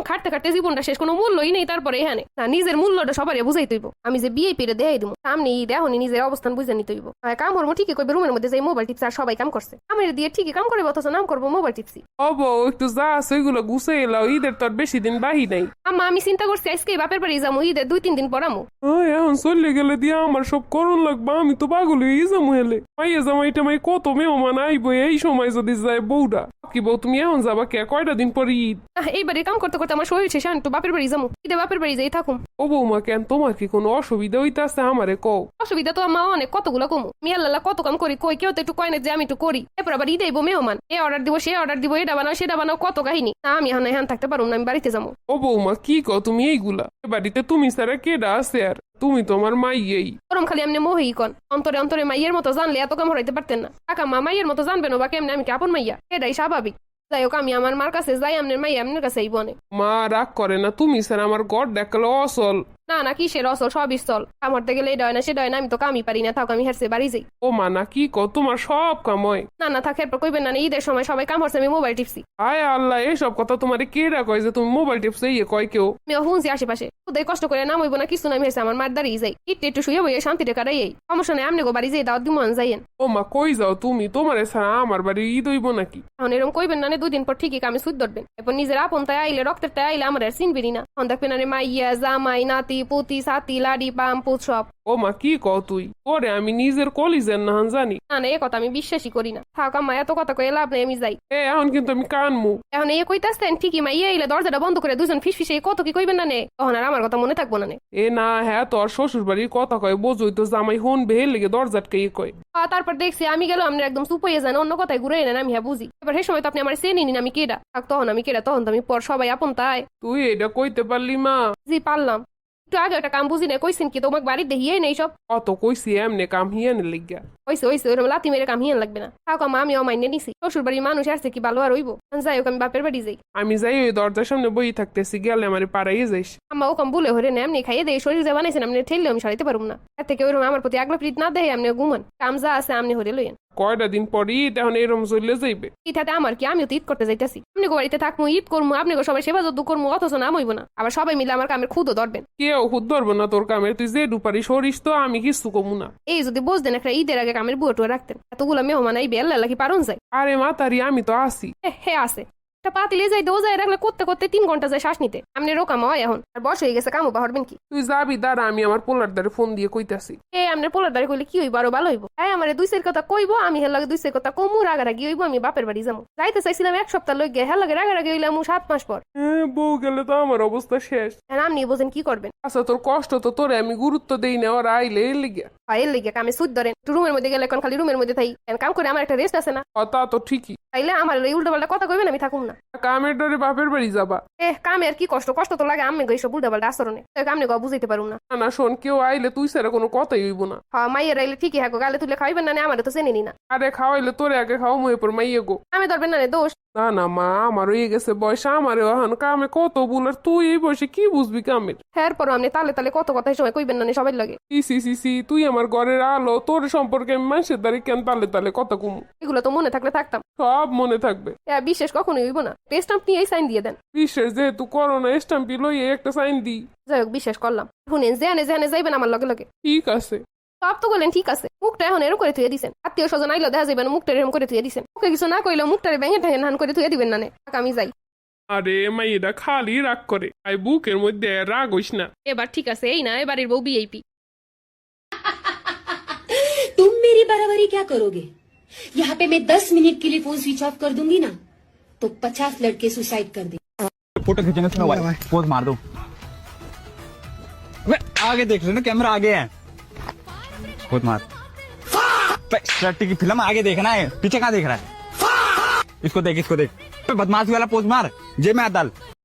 খাটতে খাটতে জীবনটা শেষ, কোনো মূল্যই নেই। তারপরে এখানে না, নিজের মূল্যটা সবারই বুঝাই তৈব। আমি যে বিয়ে পেরে দেখাই দিব সামনে ঈদ, এখনই নিজের অবস্থান বুঝে নিতে হইব। কাম করবো ঠিকই করবে, রুমের মধ্যে যাই মোবাইল টিপস, আর সবাই কাম করছে আমার দিয়ে ঠিকই কাম করে, অথচ নাম করবো মোবাইল টিপসি। একটু যা আছে ওইগুলো গুছে এলাও, ঈদের তো আর বেশি দিন বাহি নাই। আম্মা আমি চিন্তা করছি আজকে বাপের বাড়ি যাবো, ঈদের 2-3 দিন পর আমু। এখন চলে গেলে দিয়া আমার সব করণ লাগবা, আমি তো পাগল হয়ে যাবো হেলে। মাইয়া জামাই টামাই কত মেহমান আইবো এই সময় যদি যায় বউটা। কি বউ তুমি এখন যাবা কে, কয়টা দিন পর ঈদ? এইবারে কাম করতে করতে আমার শরীর শেষ, একটু বাপের বাড়ি যাবো, ঈদে বাপের বাড়ি যাই থাকুম। ও বৌমা কেন, তোমার কি কোনো অসুবিধা হইতাছে আমারে কও? অসুবিধা তো আমার অনেক, কতগুলো কমু মিয়াল্লাহ কত কাম করি, কই কেউ তো একটু কয় না যে আমি একটু করি। এরপর আবার ঈদে আইবো মেহমান, এ অর্ডার দিব সে অর্ডার দিব, এটা বানাও সেটা বানাও, কত কাহিনী। না আমি এখন থাকতে পারবো না, আমি বাড়িতে যাবো। ও বৌমা কি কও তুমি এইগুলা? এ বাড়িতে তুমি ছাড়া কেডা আছে আর? তুমি তো আমার মাইয়েই। গরম খালি এমনি মোহেই কন, অন্তরে অন্তরে মাইয়ের মতো জানলে এত কাম হরাইতে পারতেন না। কাকা মা মাইয়ের মতো জানবেন বা কেমনে, আমি কি আপন মাইয়া? এটাই স্বাভাবিক। যাই হোক আমি আমার মার কাছে যাই, আপনার মাইয়া আপনার কাছে এই বনে। মা রাগ করে না, তুমি স্যার আমার গড় দেখালো অসল। না না, কিসের অসল, সবই চল। কামড়তে গেলে এটা হয় না সেটা হয় না, আমি তো কামই পারি না, থাক আমি হেরছে বাড়ি যাই। ও মা না কি কও, তোমার সব কাম হয়? না না থাক, এরপর কইবেন না ঈদের সময় সবাই কাম হচ্ছে আমি মোবাইল টিপছি। আয় আল্লাহ, এসব কথা তোমারে কেডা কয় যে তুমি মোবাইল টিপছে? ইয়ে কয় কেউ? আমি শুনছি আশেপাশে, খুদাই কষ্ট করে নাম হইব না কিছু, নাম হেরছে আমার মার দাঁড়িয়ে যাই, একটু শুয়ে বইয়ে শান্তিতে কাটাই। এই সমস্যা নেই, আপনি গো বাড়ি যাই, দাওয়াত দিমন যাইয়েন। ও মা কই যাও তুমি? তোমারে ছাড়া আমার বাড়ি ঈদ হইব নাকি? এখন এরকম কইবেন না, 2 দিন পর ঠিকই কামে সুদ ধরবেন। এরপর নিজের আপন তাই আইলে, রক্তের তাই আইলে আমার আর চিনবেনি না। এখন দেখবেন আরে মাইয়া জামাই নাতি পুতি সাতি লাডি পাম পুত সব। ও মা কি কও তুই? ওরে আমি নিজের কলিজের না জানি। না না, এ কথা আমি বিশ্বাসই করি না। থাক আম্মা, এত কথা কয়ে লাভ নেই, আমি যাই। এখন কিন্তু আমি কানমু। এখন এ কইতাছেন ঠিকই, মাইয়া আইলে দরজাটা বন্ধ করে দুজন ফিসফিসে কত কি কইবেন না নে, তখন আর আমার কথা মনে থাকবো না নে। এ না, হ্যাঁ তোর শ্বশুর বাড়ির কথা কয়, বোঝই তো জামাই হন বেহে লেগে দরজাটকে কয়। তারপর দেখছি আমি গেল, আপনি একদম চুপ হয়ে যান, অন্য কথায় ঘুরে নেন, আমি হ্যাঁ বুঝি। এবার সে সময় তো আপনি আমার চেনে নিন আমি কেডা। থাক তখন আমি কেডা, তখন তো আমি পর সবাই আপন তাই। তুই এটা কইতে পারলি মা? জি পারলাম। একটু আগে একটা কাম বুঝি না, কইছেন কি তোমাকে বাড়িতে দেখিয়ে নেই সব। অত কইছি এমনে কাম হিয়ানের লিগা। হইছে ওইরকম লাথি মেরে কাম হিয়ান লাগবে না। থাক আম্মা, আমি অমাইনে নিছি, শ্বশুর বাড়ির মানুষ আসছে কি ভালো আর হইব। যাই হোক আমি বাপের বাড়ি যাই। আমি যাই ওই দরজার সামনে বই থাকতেছি, গেলে আমার পাড়াইয়ে যাইস। আম্মা ওখান বলে হরে না, এমনি খাইয়ে দেয়, শরীর যা বানাইছেন আপনি ঠেললে আমি সরাইতে পারবো না। এর থেকে ওইরকম আমার প্রতি আগ্রহ প্রীত না দেয়, আপনি ঘুমান, কাম যা আছে আপনি হরে লইয়েন। কয়টা দিন পর ঈদ, এখন এরম চলে যাইবে। ইথাতে আমার কি, আমিও তো ঈদ করতে যাইতাছি। আপনি বাড়িতে থাকবো, ঈদ করবো, আপনি সবাই সেবা যদ্দু করবো, অথচ নাম হইব না। আবার সবাই মিলে আমার কামের খুদও ধরবেন। কেউ খুদ ধরবো না তোর কামের, তুই যে ডুপারি সরিস তো, আমি কিছু কমু না। এই যদি বুঝতেন একটা ঈদের আগে কামের বুয়া রাখতেন, এতগুলো মেহমান আইবে, আল্লাহ কি পারুন যায়। আরে মাতারি আমি তো আসি। হে আছে একটা পাতিলে যাই দো যায় রাখলে করতে করতে 3 ঘন্টা যায় শ্বাস নিতে। আপনি রোকাম হয় এখন, আর বয়স হয়ে গেছে, কামও পারবেন কি? তুই যাবি দাঁড়া, আমি আমার পোলার দ্বারে ফোন দিয়ে কইতাছি। আপনার পোলার দাঁড়ি কইলে কি হইব, আরো ভালো হইব। হ্যাঁ আমার 2 সের কথা কইবো, আমি হের লাগে 2 সের কথা কমু, রাগারাগি হইব, আমি বাপের বাড়ি যাবো। যাইতে চাইছিলাম 1 সপ্তাহ লইগে, হের লাগে রাগারাগি হইলাম 7 মাস পর। বউ গেলে তো আমার অবস্থা শেষ। হ্যাঁ আপনি বোঝেন কি করবেন। আচ্ছা তোর কষ্ট তো তোরে আমি গুরুত্ব দেই না, ওরা আইলে এর লিগে। এর লিগে কামে সুদ ধরেন, রুমের মধ্যে গেলে এখন খালি রুমের মধ্যে থাই, কাম করে আমার একটা রেস্ট আছে না। তা তো ঠিকই। তাইলে আমার উল্টো পাল্টা কথা কইবেন, আমি থাকুম না। কামের ডরে বাপের বাড়ি যাবা? কামে আর কি কষ্ট, কষ্ট তো লাগে আমি এইসব উল্টো পাল্টা আচরণে, কামনে গো বুঝাইতে পারুম না। না শোন, কেউ আইলে তুই ছাড়া কোনো কথাই হইব না। হ্যাঁ মাইয়ের আইলে ঠিকই হাগো, গালে তুলে খাইবেন না, আমার তো চেনে নি না। আরে খাওয়াইলে তোরে আগে খাও, মুহে পর মাইয়ে গো। আমি ধরবেন না দোষ। না না মা, আমার হয়ে গেছে বয়স, আমার এখন কামে কত বুলার, তুই এই বয়সে কি বুঝবি কামের? হ্যাঁ পর আপনি তালে তালে কত কথা সময় কইবেন না সবাই লাগে। সি তুই আমার ঘরের আলো, তোর সম্পর্কে আমি মানুষের দ্বারে কেন তালে তালে কথা কমু? এগুলো তো মনে থাকলে থাকতাম। সব মনে থাকবে। বিশেষ কখনোই হইব না, স্টাম্প নিয়ে সাইন দিয়ে দেন। বিশেষ যেহেতু করোনা, স্টাম্পি লইয়ে একটা সাইন দি। যাই হোক বিশ্বাস করলাম, শুনেন জেহানে জেহানে যাইবেন আমার লগে লগে। ঠিক আছে। সব তো বললেন ঠিক আছে, মুখটা এখন এরকম করে থুয়ে দিছেন, আত্মীয় স্বজন আইলো দেখা যাবেন মুখটা এরকম করে থুয়ে দিছেন। মুখে কিছু না কইলেও মুখটারে ভেঙে ঠেঙে নান করে থুয়ে দিবেন না নে। আমি যাই। আরে মাইয়েরা খালি রাগ করে, আই বুকের মধ্যে রাগ হইস না। এবার ঠিক আছে, এই না এবারের বউ বিআইপি। तुम मेरी बराबरी क्या करोगे? यहाँ पे मैं 10 मिनट के लिए फोन स्विच ऑफ कर दूंगी ना, तो 50 लड़के सुसाइड कर दे। फोटो खींचने से पोज मार दो। आगे देख लो ना, कैमरा आगे है, पोज मार। शर्ट की फिल्म आगे देखना है, पीछे कहाँ देख रहा है? इसको देख, बदमाशी वाला पोज मार, जेब में हाथ डाल।